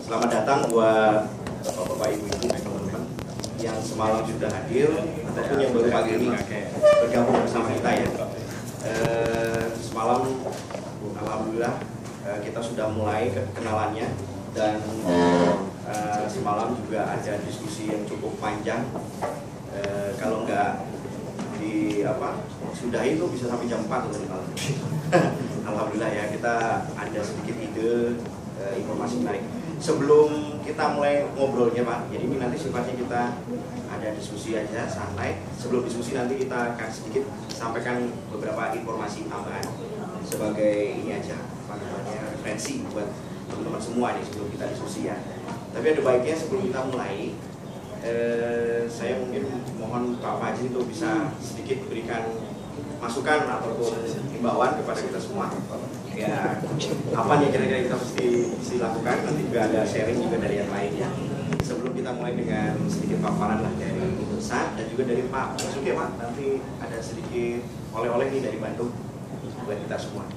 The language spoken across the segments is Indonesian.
Selamat datang buat bapak-bapak, ibu-ibu, teman-teman yang semalam sudah hadir ataupun yang baru pagi ini bergabung bersama kita ya. Semalam alhamdulillah kita sudah mulai kenalannya dan semalam juga ada diskusi yang cukup panjang. Kalau nggak sudah itu bisa sampai jam 4 malam. Alhamdulillah ya, kita ada sedikit ide informasi menarik. Sebelum kita mulai ngobrolnya Pak, jadi ini nanti sifatnya kita ada diskusi aja santai. Sebelum diskusi nanti kita akan sedikit sampaikan beberapa informasi tambahan sebagai ini aja, referensi buat teman-teman semua nih sebelum kita diskusi ya. Tapi ada baiknya sebelum kita mulai, saya mungkin mohon Pak Fajri untuk bisa sedikit berikan masukan ataupun himbauan kepada kita semua. Ya, apa nih kira-kira kita mesti lakukan? Nanti juga ada sharing juga dari yang lainnya. Sebelum kita mulai dengan sedikit paparan lah dari Ustaz dan juga dari Pak Basuki Pak. Nanti ada sedikit oleh-oleh nih dari Bandung buat kita semua.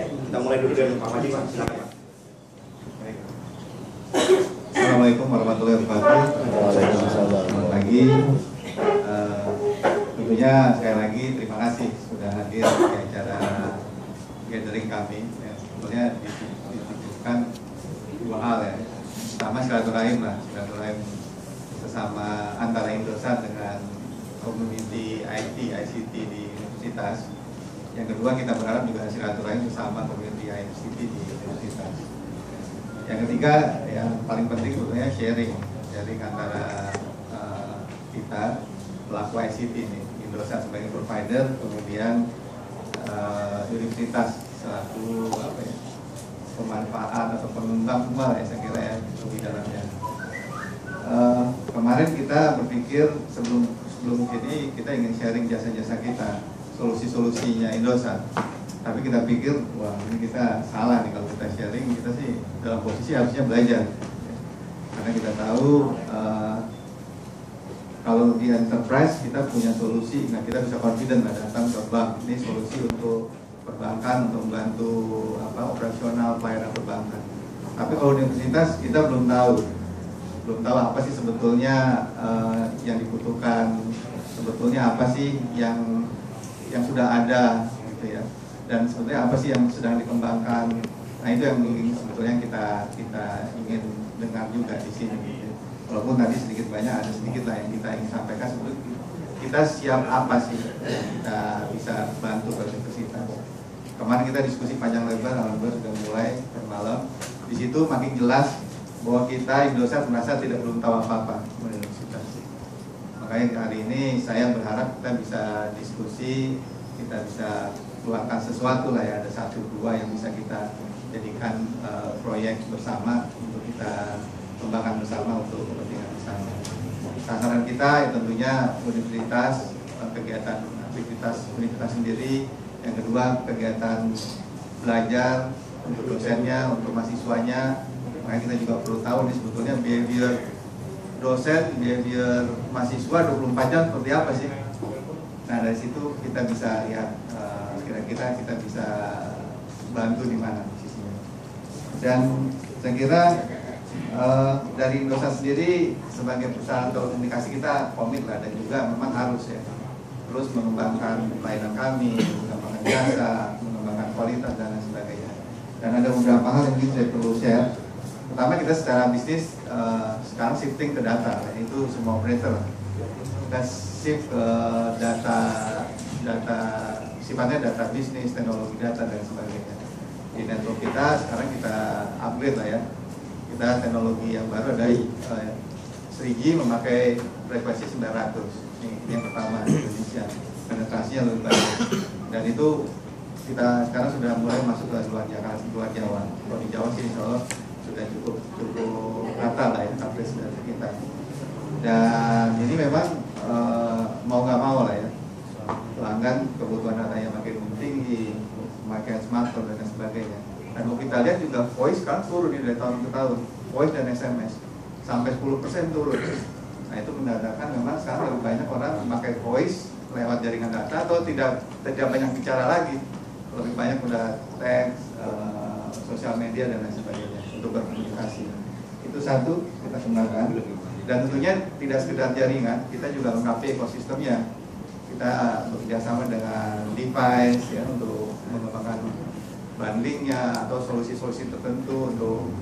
Kita mulai dulu dengan Pak Fajri Pak. Silakan Pak. Assalamualaikum warahmatullahi wabarakatuh. Selamat pagi. Tentunya sekali lagi terima kasih sudah hadir di acara gathering kami. Sebetulnya ditujukan dua hal ya. Pertama silaturahim lah, silaturahim sesama antara Indosat dengan community IT, ICT di universitas. Yang kedua kita berharap juga silaturahim sesama community ICT di universitas. Yang ketiga yang paling penting sebetulnya sharing antara kita pelaku ICT ini, Indosat sebagai provider, kemudian universitas selaku pemanfaat atau pengembang semua ya, saya kira ya lebih dalamnya. Kemarin kita berpikir sebelum ini kita ingin sharing jasa-jasa kita, solusi-solusinya Indosat. Tapi kita pikir, wah ini kita salah nih kalau kita sharing, kita sih dalam posisi harusnya belajar. Karena kita tahu kalau di enterprise kita punya solusi, nah kita bisa confident lah datang ke bank, ini solusi untuk perbankan, untuk membantu operasional pelayanan perbankan. Tapi kalau di universitas kita belum tahu apa sih sebetulnya yang dibutuhkan, sebetulnya apa sih yang sudah ada gitu ya. Dan sebetulnya apa sih yang sedang dikembangkan. Nah itu yang sebetulnya kita ingin dengar juga di sini gitu. Walaupun tadi sedikit banyak ada sedikit lah yang kita ingin sampaikan, sebetulnya kita siap apa sih kita bisa bantu ke universitas. Kemarin kita diskusi panjang lebar, alhamdulillah sudah mulai malam. Di situ makin jelas bahwa kita Indosat merasa belum tahu apa-apa mengenai universitas. Makanya hari ini saya berharap kita bisa diskusi, kita bisa keluarkan sesuatu lah ya, ada 1-2 yang bisa kita jadikan proyek bersama untuk kita kembangkan bersama untuk kepentingan bersama. Sasaran kita ya tentunya universitas, kegiatan aktivitas universitas sendiri, yang kedua kegiatan belajar untuk dosennya, untuk mahasiswanya. Makanya kita juga perlu tahu nih sebetulnya behavior dosen, behavior mahasiswa 24 jam seperti apa sih. Nah dari situ kita bisa lihat kira-kira kita bisa bantu di mana posisinya. Dan saya kira dari Indosat sendiri sebagai perusahaan telekomunikasi kita komit lah, dan juga memang harus ya terus mengembangkan pelayanan kami, mengembangkan jasa, mengembangkan kualitas dan lain sebagainya. Dan ada beberapa hal yang mungkin saya perlu share. Pertama, kita secara bisnis sekarang shifting ke data, yaitu semua operator. Kita shift ke data sifatnya data bisnis, teknologi data dan sebagainya. Di network kita sekarang kita upgrade lah ya. Kita teknologi yang baru dari 3G memakai frekuensi 900. Ini yang pertama di Indonesia. Penetrasinya lebih baik. Dan itu kita sekarang sudah mulai masuk ke luar Jakarta, luar Jawa. Kalau di Jawa sih insya Allah sudah cukup rata lah ya coverage dari kita. Dan ini memang mau nggak mau lah ya, pelanggan kebutuhan data yang makin tinggi, pemakaian smartphone dan sebagainya. Dan kalau kita lihat juga voice kan turun dari tahun ke tahun, voice dan SMS sampai 10% turun. Nah itu menandakan memang sekarang lebih banyak orang memakai voice lewat jaringan data atau tidak banyak bicara lagi. lebih banyak udah teks, sosial media dan lain sebagainya untuk berkomunikasi. Itu satu kita kembangkan. Dan tentunya tidak sekedar jaringan, kita juga lengkapi ekosistemnya. Kita bekerjasama dengan device ya untuk mengembangkan bundlingnya atau solusi-solusi tertentu untuk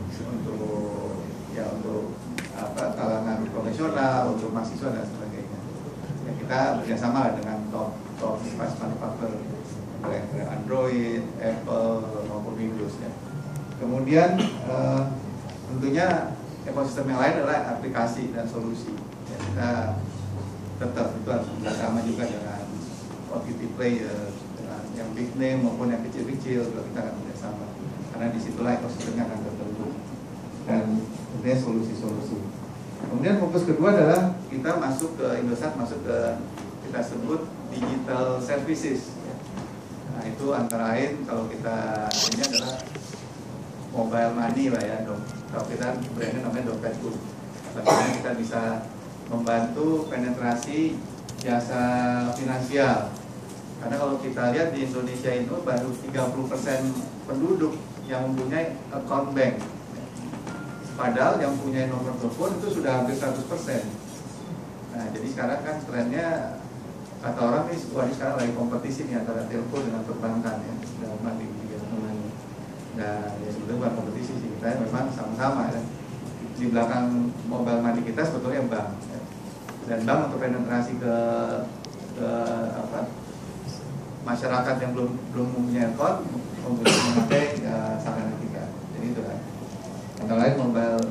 kalangan profesional, untuk mahasiswa dan sebagainya. Ya, kita bekerjasama dengan top device manufacturer, Android, Apple maupun Windows ya. Kemudian tentunya ekosistem yang lain adalah aplikasi dan solusi. Ya, kita tetap itu harus bekerjasama juga dengan OTT player, dengan yang big name maupun yang kecil-kecil juga kita akan bekerjasama. Karena disitulah ekosistemnya akan terbentuk dan tentunya solusi-solusi. Kemudian fokus kedua adalah kita masuk ke Indosat, masuk ke kita sebut digital services. Nah itu antara lain kalau kita ini adalah mobile money lah ya dong. Kalau kita brandnya namanya Dompetku. Bagaimana kita bisa membantu penetrasi jasa finansial. Karena kalau kita lihat di Indonesia itu baru 30% penduduk yang mempunyai account bank. Padahal yang punya nomor telepon itu sudah hampir 100%. Nah, jadi sekarang kan trennya kata orang nih, sekarang lagi kompetisi nih antara telepon dengan perbankan ya, dalam arti juga semuanya. Nah, ya sebetulnya bukan kompetisi sih, kita memang sama-sama ya. Di belakang mobile money kita sebetulnya bank. Ya. Dan bank untuk penetrasi ke masyarakat yang belum mempunyai account untuk memakai sarana kita. Jadi itu kan. Antara lain mobile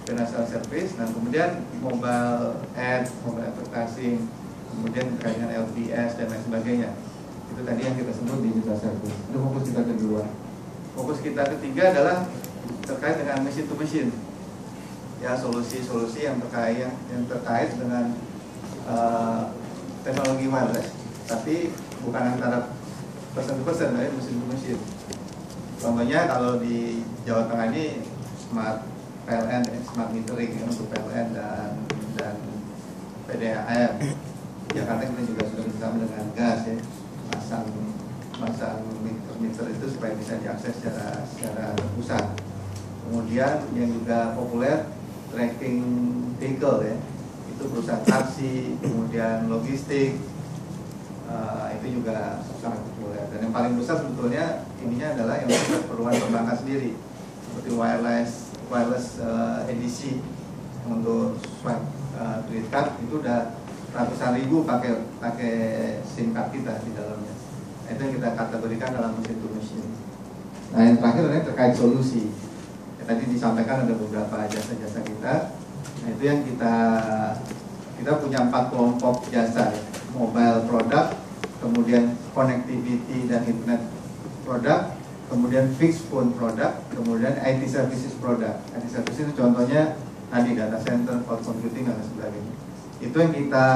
financial service, dan kemudian mobile ad, mobile advertising, kemudian kaitan LPS dan lain sebagainya. Itu tadi yang kita sebut digital service. Itu fokus kita kedua. Fokus kita ketiga adalah terkait dengan machine to machine. Ya, solusi-solusi yang terkait dengan teknologi wireless, tapi bukan antara person to person, ya, machine to machine. Contohnya kalau di Jawa Tengah ini smart PLN, smart metering ya, untuk PLN dan PDAM. Jakarta kita juga sudah bersama dengan gas ya, masang meter itu supaya bisa diakses secara terpusat. Kemudian yang juga populer tracking vehicle ya, itu perusahaan taksi, kemudian logistik, itu juga sangat populer. Dan yang paling besar sebetulnya ininya adalah yang keperluan perbankan sendiri, seperti wireless edisi untuk swipe credit card itu udah ratusan ribu pakai SIM card kita di dalamnya. Nah, itu yang kita kategorikan dalam machine to machine. Nah yang terakhir adalah terkait solusi. Ya, tadi disampaikan ada beberapa jasa-jasa kita. Nah itu yang kita punya 4 kelompok jasa ya. Mobile product, kemudian connectivity dan internet product, kemudian fixed phone product, kemudian IT services product. IT services itu contohnya tadi data center, cloud computing dan sebagainya. Itu yang kita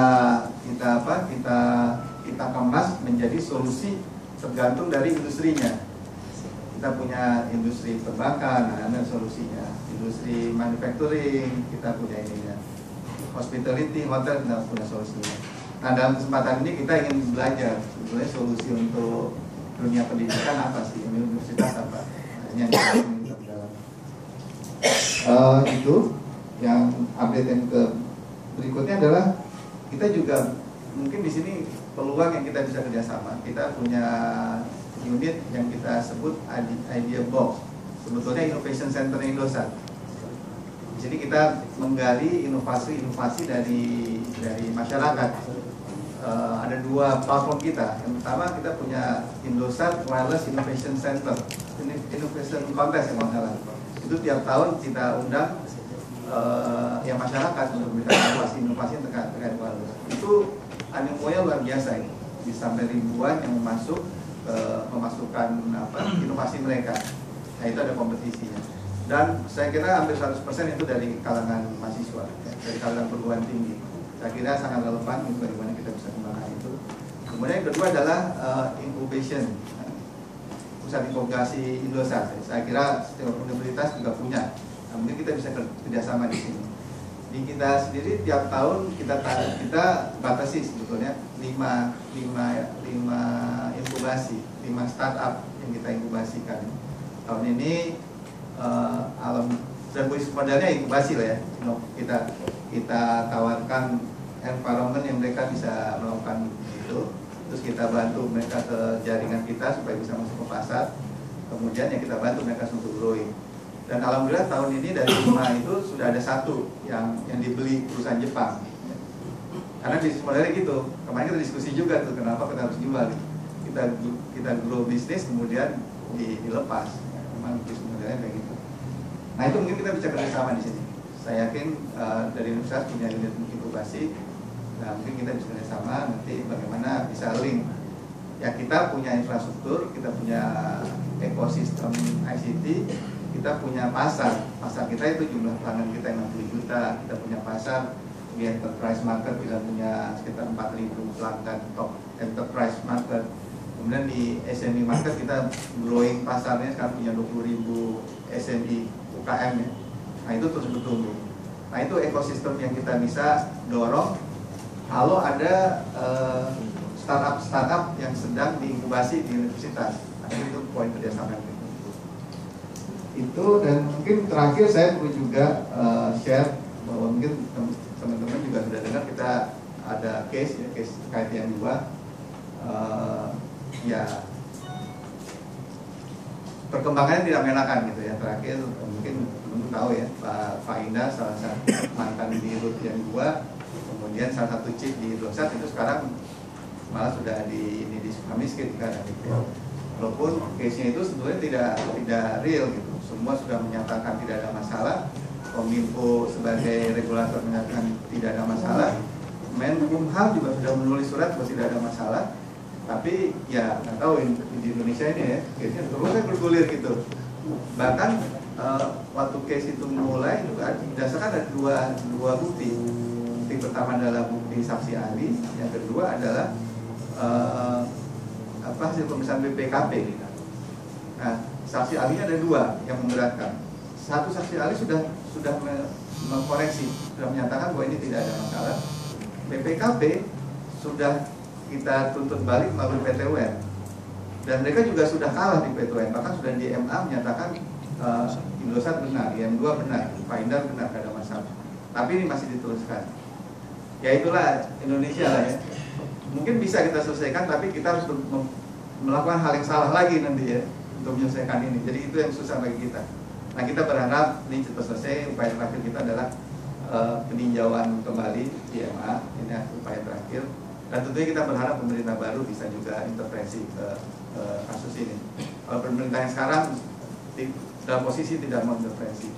kemas menjadi solusi tergantung dari industrinya. Kita punya industri perbankan, ada solusinya. Industri manufacturing, kita punya ininya. Hospitality, hotel, kita punya solusinya. Nah dalam kesempatan ini kita ingin belajar sebetulnya solusi untuk dunia pendidikan apa sih, universitas apa. Ini yang kita ingin dalam. Itu yang update yang berikutnya adalah kita juga mungkin di sini peluang yang kita bisa kerjasama. Kita punya unit yang kita sebut Idea Box, sebetulnya Innovation Center Indosat. Di sini kita menggali inovasi-inovasi dari masyarakat. Ada 2 platform kita. Yang pertama kita punya Indosat Wireless Innovation Center, Innovation Contest yang salah. Itu tiap tahun kita undang yang masyarakat untuk memberikan inovasi terkait wireless. Itu animonya luar biasa ini, bisa sampai ribuan yang memasukkan inovasi mereka. Nah itu ada kompetisinya. Dan saya kira hampir 100% itu dari kalangan mahasiswa, ya, dari kalangan perguruan tinggi. Saya kira sangat relevan untuk bagaimana kita bisa kembangkan itu. Kemudian yang kedua adalah incubation, pusat inkubasi Indosat. Saya kira setiap universitas juga punya. Nah, mungkin kita bisa kerjasama di sini. di kita sendiri tiap tahun kita batasi sebetulnya 5 inkubasi, 5 startup yang kita inkubasikan. Tahun ini dan bisnis modelnya inkubasi lah ya. Kita tawarkan environment yang mereka bisa melakukan itu, terus kita bantu mereka ke jaringan kita supaya bisa masuk ke pasar. Kemudian yang kita bantu mereka untuk growing. Dan alhamdulillah tahun ini dari 5 itu sudah ada 1 yang dibeli perusahaan Jepang. Karena bisnis modelnya gitu. Kemarin kita diskusi juga tuh kenapa kita harus jual. Kita grow bisnis kemudian dilepas. Memang bisnis modelnya kayak gitu. Nah itu mungkin kita bisa kerjasama di sini. Saya yakin dari universitas punya unit inkubasi. Nah mungkin kita bisa kerjasama nanti bagaimana bisa link. Ya kita punya infrastruktur, kita punya ekosistem ICT, kita punya pasar kita itu jumlah pelanggan kita yang 60 juta, kita punya pasar di enterprise market kita punya sekitar 4.000 pelanggan top enterprise market. Kemudian di SME market kita growing pasarnya sekarang punya 20.000 SME UKM ya. Nah itu terus bertumbuh. Nah itu ekosistem yang kita bisa dorong kalau ada startup yang sedang diinkubasi di universitas. Nah, itu poin kerjasama itu. Dan mungkin terakhir saya perlu juga share bahwa mungkin teman-teman juga sudah dengar kita ada case terkait yang 2 ya perkembangannya tidak menyenangkan gitu ya. Terakhir mungkin teman-teman tahu ya Pak Indah salah satu mantan di RUT yang 2, kemudian salah satu chief di Indosat itu sekarang malah sudah di Sukamiskin kan gitu. Walaupun case-nya itu sebetulnya tidak real gitu. Semua sudah menyatakan tidak ada masalah. Kominfo sebagai regulator menyatakan tidak ada masalah. Menkumham juga sudah menulis surat bahwa tidak ada masalah. Tapi ya nggak tahu di Indonesia ini ya, case-nya terus bergulir gitu. Bahkan waktu case itu mulai berdasarkan ada dua bukti. Bukti pertama adalah bukti saksi ahli, yang kedua adalah hasil pemeriksaan BPKP. Nah, saksi ahlinya ada 2 yang memberatkan. Satu saksi ahli sudah mengkoreksi, sudah menyatakan bahwa ini tidak ada masalah. BPKP sudah kita tuntut balik melalui PT UN. Dan mereka juga sudah kalah di PT UN, bahkan sudah di MA menyatakan Indosat benar, IM2 benar, Pak Indar benar, tidak ada masalah. Tapi ini masih diteruskan. Ya itulah Indonesia lah ya. Mungkin bisa kita selesaikan, tapi kita harus melakukan hal yang salah lagi nanti ya untuk menyelesaikan ini. Jadi itu yang susah bagi kita. Nah kita berharap ini cepat selesai. Upaya terakhir kita adalah peninjauan kembali di MA. Ini upaya terakhir. Dan tentunya kita berharap pemerintah baru bisa juga intervensi ke kasus ini. Kalau pemerintah yang sekarang dalam posisi tidak mau intervensi.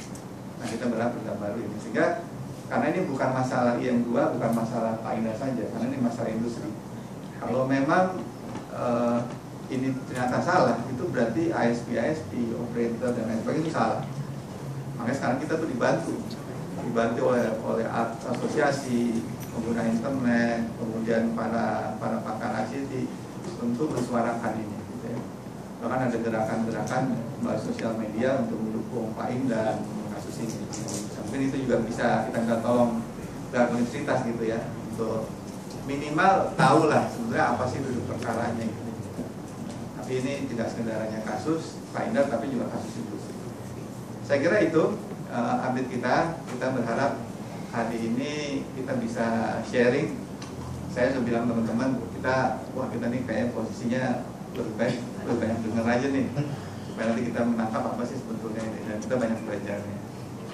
Nah kita berharap pemerintah baru ini. Sehingga karena ini bukan masalah IM2, bukan masalah Pak Indah saja, karena ini masalah industri. Kalau memang ini ternyata salah, itu berarti ISP, operator dan lain sebagainya itu salah. Makanya sekarang kita tuh dibantu oleh asosiasi pengguna internet, kemudian para pakar ICT untuk bersuarakan ini. Gitu ya. Bahkan ada gerakan-gerakan melalui sosial media untuk mendukung Pak Indah kasus ini. Mungkin itu juga bisa kita minta tolong dari universitas gitu ya, untuk minimal tahu lah sebenarnya apa sih duduk perkaranya gitu. Tapi ini tidak sekedar hanya kasus Pak Indar, tapi juga kasus industri. Saya kira itu update kita. Kita berharap hari ini kita bisa sharing. Saya sudah bilang teman-teman, kita nih kayak posisinya lebih banyak dengar aja nih, supaya nanti kita menangkap apa sih sebetulnya ini, dan kita banyak belajarnya.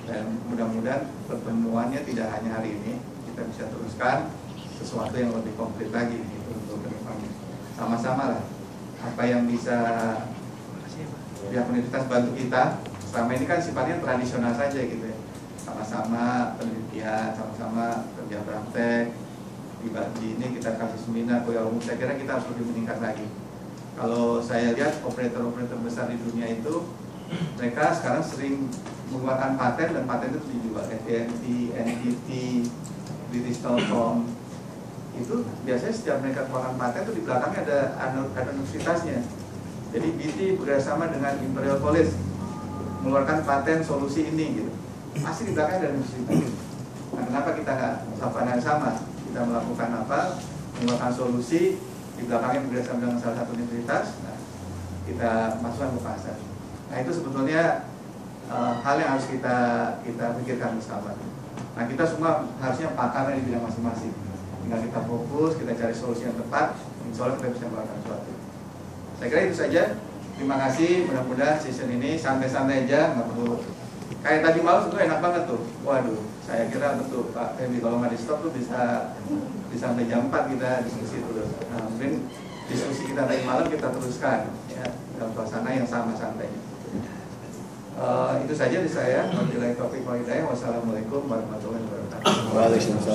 Dan mudah-mudahan pertemuannya tidak hanya hari ini, kita bisa teruskan sesuatu yang lebih konkret lagi gitu untuk ke depannya. Sama-sama lah apa yang bisa pihak universitas bantu kita. Selama ini kan sifatnya tradisional saja gitu ya. Sama-sama penelitian, sama-sama kerja praktek. Di ini kita kasih seminar, kuliah umum. Saya kira kita harus lebih meningkat lagi. Kalau saya lihat operator-operator besar di dunia itu, mereka sekarang sering mengeluarkan paten, dan paten itu dijual. AT&T, NTT, British Telecom. Itu biasanya setiap mereka keluarkan paten itu di belakangnya ada universitasnya. Jadi BT bekerjasama dengan Imperial College mengeluarkan paten solusi ini gitu. Pasti di belakangnya ada universitas. Nah, kenapa kita nggak melakukan yang sama? Kita melakukan apa? Menggunakan solusi di belakangnya bekerjasama dengan salah satu universitas. Nah, kita masukkan ke pasar. Nah, itu sebetulnya hal yang harus kita pikirkan bersama. Nah, kita semua harusnya pakar di bidang masing-masing. Tinggal kita fokus, kita cari solusi yang tepat, insya Allah kita bisa melakukan sesuatu. Saya kira itu saja. Terima kasih, mudah-mudahan season ini santai-santai aja, nggak perlu. Kayak tadi malam itu enak banget tuh. Waduh, saya kira betul Pak Febi kalau nggak di stop tuh bisa sampai jam 4 kita diskusi terus. Nah, mungkin diskusi kita tadi malam kita teruskan ya dalam suasana yang sama santainya. Itu saja dari saya. Wabillahi taufiq wal hidayah. Wassalamualaikum warahmatullahi wabarakatuh. Waalaikumsalam.